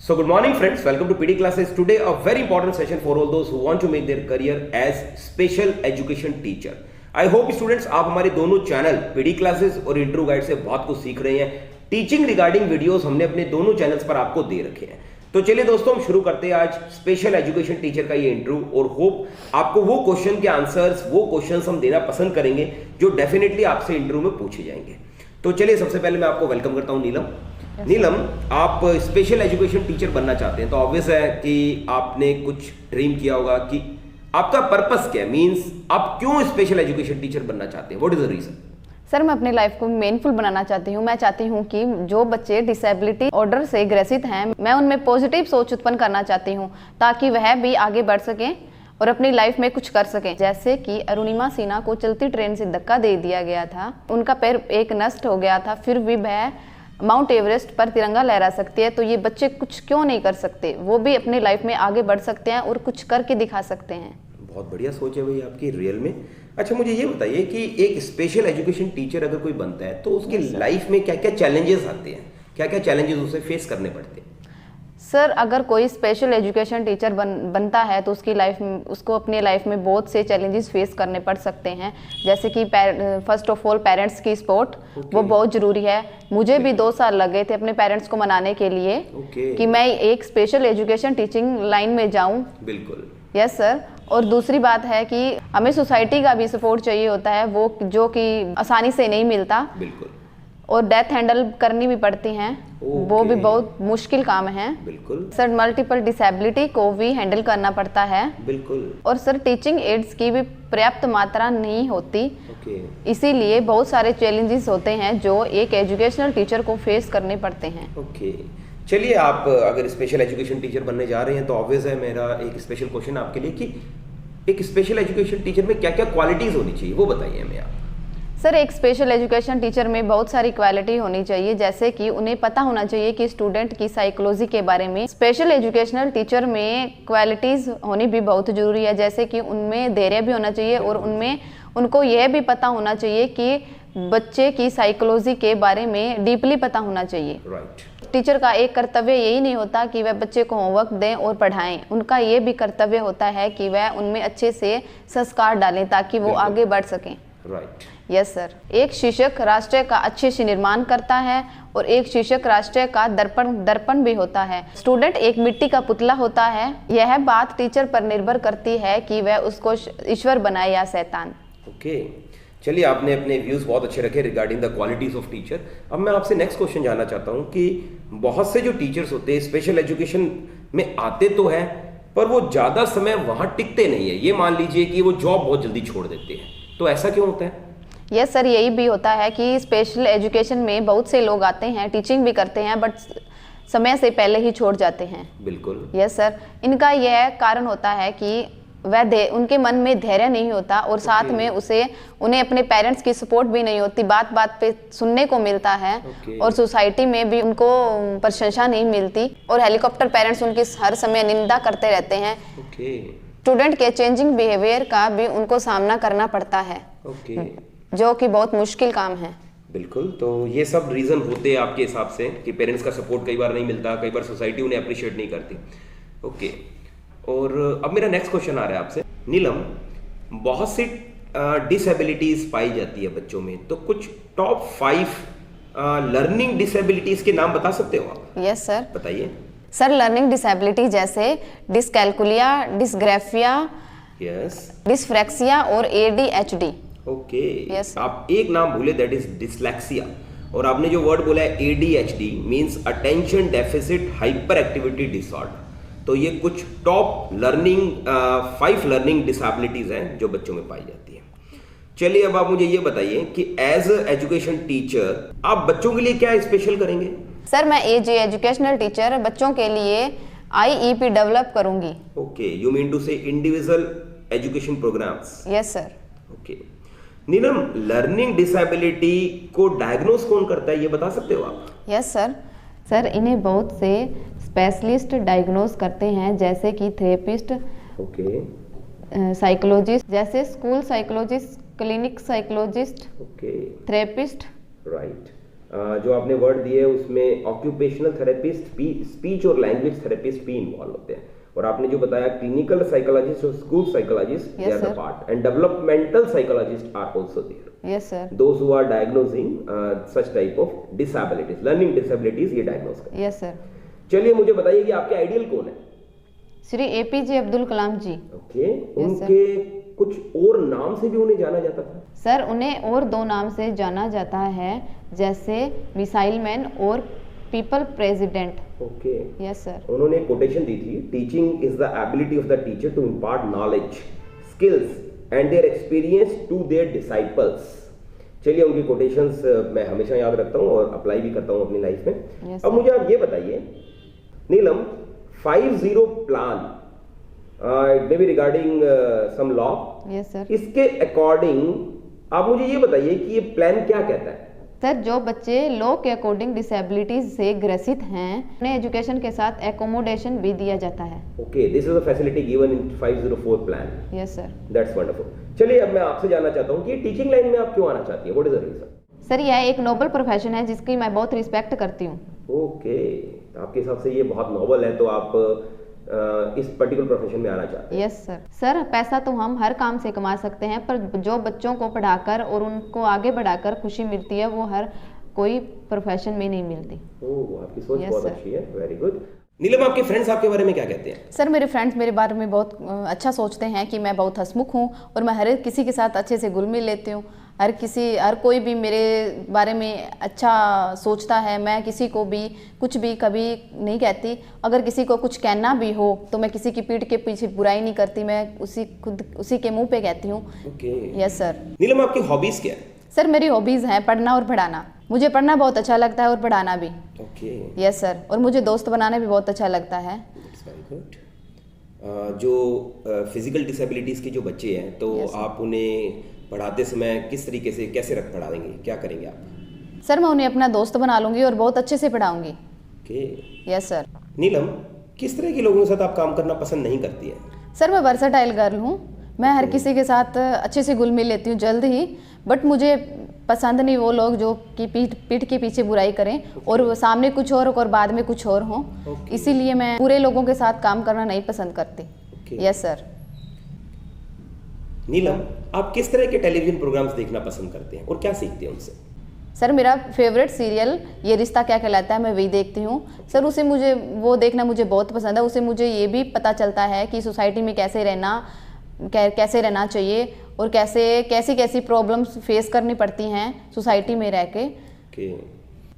So good morning friends, welcome to PD classes. Today a very important session for all those who want to make their career as special education teacher. I hope students आप हमारे दोनों channel PD classes और intro guide से बहुत कुछ सीख रहे हैं। टीचिंग रिगार्डिंग वीडियोस हमने अपने दोनों चैनल्स पर आपको दे रखे हैं। तो चलिए दोस्तों हम शुरू करते हैं आज स्पेशल एजुकेशन टीचर का ये इंट्रो और होप आपको वो क्वेश्चन के आंसर्स वो क्वेश्चंस हम देना पसंद करेंगे जो डेफिनेटली आपसे इंट्रो में पूछे जाएंगे। तो चलिए सबसे पहले मैं आपको वेलकम करता हूँ नीलम। नीलम, आप स्पेशल एजुकेशन टीचर बनना चाहते हैं तो ऑब्वियस है कि आपने कुछ ड्रीम किया होगा कि आपका पर्पस क्या है, मींस आप क्यों स्पेशल एजुकेशन टीचर बनना चाहते हैं, what is the reason? Sir, मैं अपनी लाइफ को मीनिंगफुल बनाना चाहती हूँ। मैं चाहती हूँ कि जो बच्चे डिसेबिलिटी ऑर्डर से ग्रसित हैं, मैं उनमें पॉजिटिव सोच उत्पन्न करना चाहती हूँ ताकि वह भी आगे बढ़ सकें और अपनी लाइफ में कुछ कर सकें। जैसे कि अरुणिमा सिन्हा को चलती ट्रेन से धक्का दे दिया गया था, उनका पैर एक नष्ट हो गया था, फिर भी वह माउंट एवरेस्ट पर तिरंगा लहरा सकती है। तो ये बच्चे कुछ क्यों नहीं कर सकते, वो भी अपनी लाइफ में आगे बढ़ सकते हैं और कुछ करके दिखा सकते हैं। बहुत बढ़िया सोच है भाई आपकी रियल में। अच्छा, मुझे ये बताइए कि एक स्पेशल एजुकेशन टीचर अगर कोई बनता है तो उसकी लाइफ में क्या क्या चैलेंजेस आते हैं, क्या क्या चैलेंजेस उसे फेस करने पड़ते हैं? सर, अगर कोई स्पेशल एजुकेशन टीचर बनता है तो उसकी लाइफ में उसको अपनी लाइफ में बहुत से चैलेंजेस फेस करने पड़ सकते हैं। जैसे कि फर्स्ट ऑफ ऑल पेरेंट्स की सपोर्ट, वो बहुत ज़रूरी है। मुझे भी 2 साल लगे थे अपने पेरेंट्स को मनाने के लिए कि मैं एक स्पेशल एजुकेशन टीचिंग लाइन में जाऊं। बिल्कुल, यस सर। और दूसरी बात है कि हमें सोसाइटी का भी सपोर्ट चाहिए होता है, वो जो कि आसानी से नहीं मिलता। बिल्कुल। और डेथ हैंडल करनी भी पड़ती हैं, वो भी बहुत मुश्किल काम है। बिल्कुल सर, मल्टीपल डिसेबिलिटी को भी हैंडल करना पड़ता है। बिल्कुल। और सर, टीचिंग एड्स की भी पर्याप्त मात्रा नहीं होती, इसीलिए बहुत सारे चैलेंजेस होते हैं जो एक एजुकेशनल टीचर को फेस करने पड़ते हैं। ओके, चलिए आप अगर स्पेशल एजुकेशन टीचर बनने जा रहे हैं तो ऑब्वियस है मेरा एक स्पेशल क्वेश्चन आपके लिए कि एक स्पेशल एजुकेशन टीचर में क्या क्या क्वालिटीज होनी चाहिए, वो बताइए हमें आप। सर, एक स्पेशल एजुकेशन टीचर में बहुत सारी क्वालिटी होनी चाहिए, जैसे कि उन्हें पता होना चाहिए कि स्टूडेंट की साइकोलॉजी के बारे में। स्पेशल एजुकेशनल टीचर में क्वालिटीज़ होनी भी बहुत ज़रूरी है, जैसे कि उनमें धैर्य भी होना चाहिए और उनको यह भी पता होना चाहिए कि बच्चे की साइकोलॉजी के बारे में डीपली पता होना चाहिए। टीचर का एक कर्तव्य यही नहीं होता कि वह बच्चे को होमवर्क दें और पढ़ाएं, उनका ये भी कर्तव्य होता है कि वह उनमें अच्छे से संस्कार डालें ताकि वो आगे बढ़ सकें। Yes sir. एक शिक्षक राष्ट्र का अच्छे से निर्माण करता है और एक शिक्षक राष्ट्र का दर्पण भी होता है। स्टूडेंट एक मिट्टी का पुतला होता है। यह बात टीचर पर निर्भर करती है कि वह उसको ईश्वर बनाए या शैतान। ओके, चलिए आपने अपने व्यूज बहुत अच्छे रखे regarding the qualities of teacher. अब मैं आपसे नेक्स्ट क्वेश्चन जानना चाहता हूँ कि बहुत से जो टीचर्स होते हैं स्पेशल एजुकेशन में आते तो है पर वो ज्यादा समय वहां टिकते नहीं है। ये मान लीजिए कि वो जॉब बहुत जल्दी छोड़ देते हैं, तो ऐसा क्यों होता है? यस सर, यही भी होता है कि स्पेशल एजुकेशन में बहुत से लोग आते हैं, टीचिंग भी करते हैं, बट समय से पहले ही छोड़ जाते हैं। बिल्कुल। यस सर, इनका यह कारण होता है कि वह उनके मन में धैर्य नहीं होता और साथ में उन्हें अपने पेरेंट्स की सपोर्ट भी नहीं होती, बात बात पे सुनने को मिलता है और सोसाइटी में भी उनको प्रशंसा नहीं मिलती और हेलीकॉप्टर पेरेंट्स उनकी हर समय निंदा करते रहते हैं। स्टूडेंट के चेंजिंग बिहेवियर का भी उनको सामना करना पड़ता है, जो कि बहुत मुश्किल काम है। बिल्कुल, तो ये सब रीजन होते हैं आपके हिसाब से कि पेरेंट्स का सपोर्ट कई बार नहीं मिलता, कई बार सोसाइटी उन्हें अप्रिशिएट नहीं करती। ओके, और अब मेरा नेक्स्ट क्वेश्चन आ रहा है आपसे। नीलम, बहुत सी डिसेबिलिटीज पाई जाती है बच्चों में, तो कुछ टॉप 5 लर्निंग डिसेबिलिटीज के नाम बता सकते हो आप? Yes sir. बताइए सर। लर्निंग डिसेबिलिटी जैसे डिसकैल्कुलिया, डिसग्राफिया, डिसफ्रेक्सिया और ADHD। ओके, आप एक नाम भूले, दैट इज डिसलेक्सिया, और आपने जो वर्ड बोला है ADHD means attention deficit hyper activity disorder. तो ये कुछ टॉप 5 लर्निंग डिसेबिलिटीज हैं जो बच्चों में पाई जाती है। चलिए अब आप मुझे ये बताइए कि एज एजुकेशन टीचर आप बच्चों के लिए क्या स्पेशल करेंगे? सर, मैं एज एजुकेशनल टीचर बच्चों के लिए IEP डेवलप करूंगी। Okay, you mean to say individual education programs? Yes sir. Okay, Neelam, learning disability को डायग्नोस कौन करता है, ये बता सकते हो आप? Yes sir. सर, इन्हें बहुत से स्पेशलिस्ट डायग्नोस करते हैं, जैसे कि थेरेपिस्ट, साइकोलॉजिस्ट, जैसे school psychologist, clinic psychologist, therapist. Right. जो आपने वर्ड दिए उसमें ऑक्यूपेशनल थेरेपिस्ट, स्पीच और लैंग्वेज थेरेपिस्ट भी इन्वॉल्व होते हैं, और आपने जो बताया क्लिनिकल साइकोलॉजिस्ट और school psychologist they are the part, and developmental psychologist are also there. Yes sir. Those who are diagnosing such type of disabilities, learning disabilities, ये डायग्नोज करते हैं। Yes sir. चलिए मुझे बताइए कि आपके आइडियल कौन है? श्री APJ अब्दुल कलाम जी। ओके, उनके कुछ और नाम से भी उन्हें जाना जाता था? सर उन्हें और 2 नाम से जाना जाता है, जैसे मिसाइल मैन और people president. Okay, yes sir. उन्होंने कोटेशन दी थी, teaching is the ability of the teacher to impart knowledge, skills and their experience to their disciples. चलिए उनकी कोटेशंस मैं हमेशा याद रखता हूँ और अप्लाई भी करता हूँ अपनी लाइफ में। अब मुझे आप ये बताइए Neelam, 50 plan it may be regarding some law. Yes sir. इसके अकॉर्डिंग आप मुझे ये बताइए कि ये प्लान क्या कहता है? सर जो बच्चे लॉ के अकॉर्डिंग डिसेबिलिटीज से ग्रसित हैं उन्हें एजुकेशन के साथ एकोमोडेशन भी दिया जाता है। Okay, this is a facility given in 504 plan. Yes sir. That's wonderful. चलिए अब मैं आपसे जानना चाहता हूँ कि टीचिंग लाइन में आप क्यों आना चाहती हैं? What is the reason? Sir यह एक नोबल प्रोफेशन है जिसकी मैं बहुत रिस्पेक्ट करती हूँ। ओके, आपके हिसाब से ये बहुत नोबल है, तो आप इस पर्टिकुलर प्रोफेशन में आना चाहते हैं? Yes sir. सर पैसा तो हम हर काम से कमा सकते हैं, पर जो बच्चों को पढ़ाकर और उनको आगे बढ़ाकर खुशी मिलती है वो हर कोई प्रोफेशन में नहीं मिलती। ओह, आपकी सोच बहुत अच्छी है, वेरी गुड। नीलम, आपके फ्रेंड्स आपके बारे में क्या कहते हैं? सर मेरे फ्रेंड्स मेरे बारे में बहुत अच्छा सोचते हैं कि मैं बहुत हंसमुख हूँ और मैं हर किसी के साथ अच्छे से घुल मिल लेती हूँ। हर कोई भी मेरे बारे में अच्छा सोचता है। मैं किसी को भी कुछ भी कभी नहीं कहती। अगर किसी को कुछ कहना भी हो तो मैं किसी की पीठ के पीछे बुराई नहीं करती, मैं उसी के मुंह पे कहती हूँ। Yes sir. नीलम, आपकी हॉबीज क्या है? सर मेरी हॉबीज़ हैं पढ़ना और पढ़ाना। मुझे पढ़ना बहुत अच्छा लगता है और पढ़ाना भी। ओके। Yes sir. और मुझे दोस्त बनाना भी बहुत अच्छा लगता है। Very good. जो फिजिकल डिसेबिलिटीज़ के जो बच्चे हैं तो आप उन्हें पढ़ाते समय किस तरीके से कैसे पढ़ा देंगे, क्या करेंगे आप? सर मैं उन्हें अपना दोस्त बना लूँगी और बहुत अच्छे से पढ़ाऊँगी। ओके। Yes sir. नीलम, किस तरह के लोगों के साथ आप काम करना पसंद नहीं करती है? सर मैं वर्सटाइल गर्ल हूँ, मैं हर किसी के साथ अच्छे से घुल मिल लेती हूँ जल्द ही, बट मुझे पसंद नहीं वो लोग जो कि पीठ के पीछे बुराई करें और सामने कुछ और बाद में कुछ और हों। इसीलिए मैं पूरे लोगों के साथ काम करना नहीं पसंद करती। Yes sir. नीलम, आप किस तरह के टेलीविजन प्रोग्राम्स देखना पसंद करते हैं और क्या सीखते हैं उनसे? सर मेरा फेवरेट सीरियल ये रिश्ता क्या कहलाता है, मैं वही देखती हूँ सर। उसे मुझे वो देखना मुझे बहुत पसंद है। उसे मुझे ये भी पता चलता है कि सोसाइटी में कैसे रहना चाहिए और कैसी प्रॉब्लम्स फेस करनी पड़ती हैं सोसाइटी में रह के।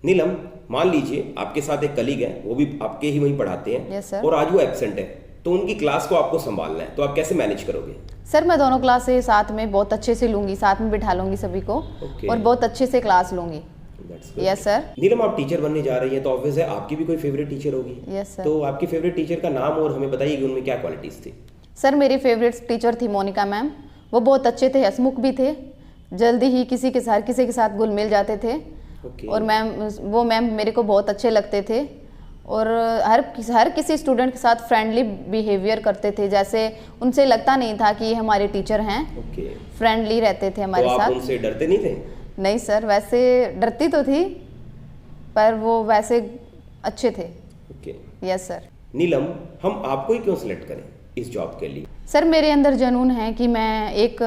नीलम, मान लीजिए आपके साथ एक कलीग है, वो भी आपके ही वहीं पढ़ाते हैं। Yes sir. और आज वो एब्सेंट है, तो उनकी क्लास को आपको संभालना है, तो आप कैसे मैनेज करोगे? सर मैं दोनों क्लासेस साथ में बहुत अच्छे से लूँगी, साथ में बिठा लूँगी सभी को। और बहुत अच्छे से क्लास लूँगी। Yes sir. नीलम, आप टीचर बनने जा रही हैं तो ऑब्वियस है आपकी भी कोई फेवरेट टीचर होगी। Yes sir. तो आपकी फेवरेट टीचर का नाम और हमें बताइए कि उनमें क्या क्वालिटीज थी? सर मेरी फेवरेट टीचर थी मोनिका मैम। वो बहुत अच्छे थे, हंसमुख भी थे, जल्दी ही किसी के साथ घुल मिल जाते थे। और वो मैम मेरे को बहुत अच्छे लगते थे और हर किसी स्टूडेंट के साथ फ्रेंडली बिहेवियर करते थे, जैसे उनसे लगता नहीं था कि हमारे टीचर हैं। फ्रेंडली रहते थे हमारे साथ। आप उनसे डरते नहीं थे? नहीं सर, वैसे डरती तो थी पर वो वैसे अच्छे थे। Yes sir. नीलम, हम आपको ही क्यों सिलेक्ट करें इस जॉब के लिए? सर मेरे अंदर जुनून है कि मैं एक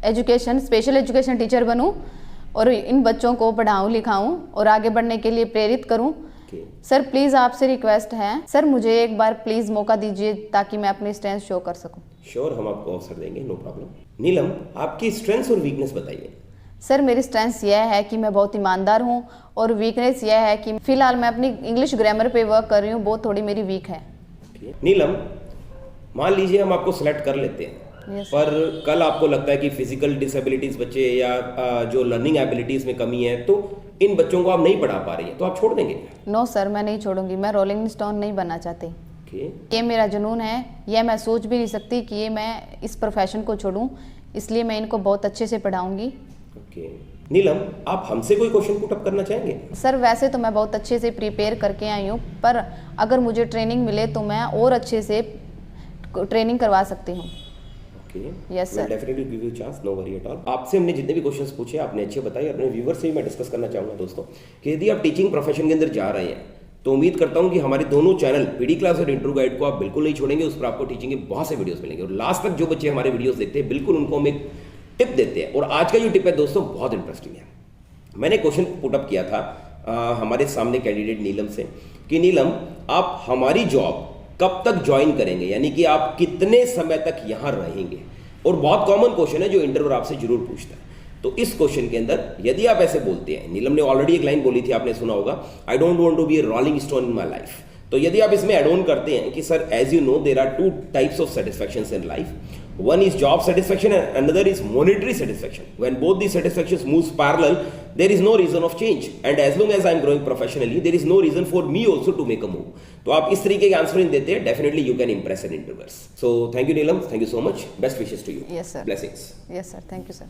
स्पेशल एजुकेशन टीचर बनूं और इन बच्चों को पढ़ाऊं लिखाऊं और आगे बढ़ने के लिए प्रेरित करूं। सर प्लीज़ आपसे रिक्वेस्ट है सर, मुझे एक बार प्लीज़ मौका दीजिए ताकि मैं अपनी स्ट्रेंथ शो कर सकूं। श्योर, हम आपको अवसर देंगे, नो प्रॉब्लम। नीलम, आपकी स्ट्रेंथ्स और वीकनेस बताइए। सर मेरी स्ट्रेंथ यह है कि मैं बहुत ईमानदार हूं और वीकनेस यह है कि फिलहाल मैं अपनी इंग्लिश ग्रामर पे वर्क कर रही हूँ, वो थोड़ी मेरी वीक है। नीलम, मान लीजिए हम आपको सिलेक्ट कर लेते हैं, पर कल आपको लगता है कि फिजिकल डिसेबिलिटीज बच्चे या जो लर्निंग एबिलिटीज में कमी है तो इन बच्चों को आप नहीं पढ़ा पा रही हैं, तो आप छोड़ देंगे? नो सर, मैं नहीं छोड़ूंगी। मैं रोलिंग स्टोन नहीं बनना चाहती। ये मेरा जुनून है, यह मैं सोच भी नहीं सकती कि ये मैं इस प्रोफेशन को छोड़ूं, इसलिए मैं इनको बहुत अच्छे से पढ़ाऊंगी। नीलम, आप हमसे कोई क्वेश्चन पुट अप करना चाहेंगे? सर वैसे तो मैं बहुत अच्छे से प्रिपेयर करके आई हूँ, पर अगर मुझे ट्रेनिंग मिले तो मैं और अच्छे से ट्रेनिंग करवा सकती हूँ। Yes, sir. Definitely give you chance, no worry at all. आपसे हमने जितने भी क्वेश्चंस पूछे आपने अच्छे बताए। अपने व्यूवर से भी मैं डिस्कस करना चाहूँगा दोस्तों कि यदि आप टीचिंग प्रोफेशन के अंदर जा रहे हैं तो उम्मीद करता हूँ कि हमारे दोनों चैनल पीडी क्लास और इंट्रो गाइड को आप बिल्कुल नहीं छोड़ेंगे। उस पर आपको टीचिंग के बहुत से वीडियोस मिलेंगे और लास्ट तक जो बच्चे हमारे वीडियोस देखते हैं बिल्कुल उनको हम एक टिप देते हैं। और आज का जो टिप है दोस्तों बहुत इंटरेस्टिंग है। मैंने क्वेश्चन पुटअप किया था हमारे सामने कैंडिडेट नीलम से कि नीलम आप हमारी जॉब कब तक ज्वाइन करेंगे, यानी कि आप कितने समय तक यहाँ रहेंगे। और बहुत कॉमन क्वेश्चन है जो इंटरव्यूअर आपसे जरूर पूछता है। तो इस क्वेश्चन के अंदर यदि आप ऐसे बोलते हैं, नीलम ने ऑलरेडी एक लाइन बोली थी, आपने सुना होगा, I don't want to be a rolling stone in my life. तो यदि आप इसमें एड ऑन करते हैं कि sir as you know there are two types of satisfactions in life, one is job satisfaction and another is monetary satisfaction. When both these satisfactions moves parallel, there is no reason of change, and as long as I am growing professionally there is no reason for me also to make a move. तो आप इस तरीके के answer देते हैं, definitely you can impress an interviewers. So thank you Neelam, thank you so much, best wishes to you. Yes sir. Blessings. Yes sir, thank you sir.